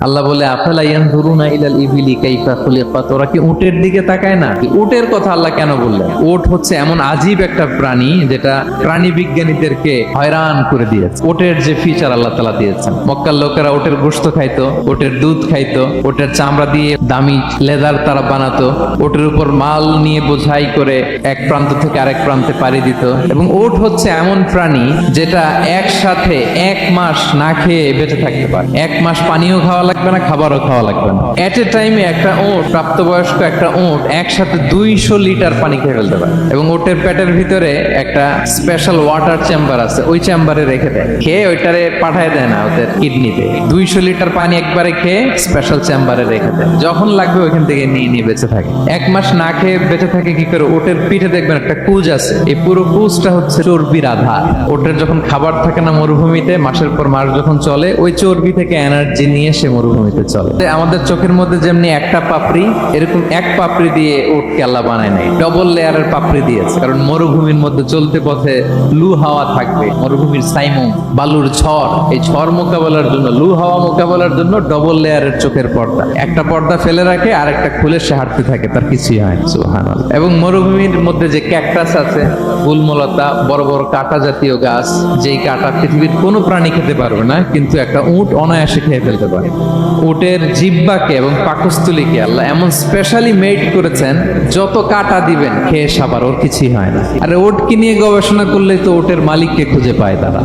আল্লাহ বলে আফালা ইয়ানজুরুনা ইলাল ইবিলি কাইফা খুলিকাত, ওরা কি উটের দিকে তাকায় না? উটের কথা আল্লাহ কেন বললেন? উট হচ্ছে এমন আজীব একটা প্রাণী যেটা প্রাণী বিজ্ঞানীদেরকে হয়রান করে দিয়েছে। উটের যে ফিচার আল্লাহ তাআলা দিয়েছেন, মক্কার লোকেরা উটের গোশত খাইতো, উটের দুধ খাইতো, উটের চামড়া দিয়ে দামি লেদার তারা বানাতো, উটের উপর মাল নিয়ে বোঝাই করে এক প্রান্ত থেকে আরেক প্রান্তে পাড়ি দিত। এবং উট হচ্ছে এমন প্রাণী যেটা একসাথে 1 মাস না খেয়ে বেঁচে থাকতে পারে। 1 মাস পানিও খাওয়া লাগবে না, খাবারও খাওয়া লাগবে না। এট এ টাইমে একটা উট, প্রাপ্তবয়স্ক একটা উট একসাথে 200 লিটার পানি খেয়ে ফেলতে পারে। এবং উটের পেটের ভিতরে একটা স্পেশাল ওয়াটার চেম্বার আছে, ওই চেম্বারে রেখে দেয়, খেয়ে ওইটারে পাঠায় দেয় না ওদের কিডনিতে। 200 লিটার পানি একবারে খেয়ে স্পেশাল চেম্বারে রেখে দেয়, যখন লাগবে ওইখান থেকে নিয়ে নিয়ে বেঁচে থাকে। 1 মাস না খেয়ে বেঁচে থাকে কি করে? উটের পিঠে দেখবেন একটা কুজ আছে, এই পুরো কুজটা হচ্ছে চর্বির আধার। উটের যখন খাবার থাকে না মরুভূমিতে, মাসের পর মাস যখন চলে, ওই চর্বি থেকে এনার্জি নিয়ে সে মরুভূমিতে চলে। আমাদের চোখের মধ্যে যেমনি একটা পাপড়ি, এরকম এক পাপড়ি দিয়ে উটকে আল্লাহ বানায় নাই, ডবল লেয়ারের পাপড়ি দিয়েছে। কারণ মরুভূমির মধ্যে চলতে পথে লু হাওয়া থাকবে, মরুভূমির সাইমুম, বালুর ঝড়, এই ঝড় মোকাবেলার জন্য, লু হাওয়া মোকাবেলার জন্য ডবল লেয়ারের চোখের পর্দা। একটা পর্দা ফেলে রাখে আর একটা খুলে সে হাঁটতে থাকে, তার কিছুই হয় না। সুবহানাল্লাহ। এবং মরুভূমির মধ্যে যে ক্যাকটাস আছে, গুলমলতা, বড় বড় কাঁটা জাতীয় গাছ, যেই কাঁটা পৃথিবীর কোনো প্রাণী খেতে পারবে না, কিন্তু একটা উট অনায়াসে খেয়ে ফেলতে পারে। উটের জিহ্বাকে এবং পাকস্থলীকে আল্লাহ এমন স্পেশালি মেড করেছেন, যত কাঁটা দিবেন খেয়ে সাবার, ওর কিছুই হয় না। আরে উটকে নিয়ে গবেষণা করলেই তো উটের মালিককে খুঁজে পায় তারা।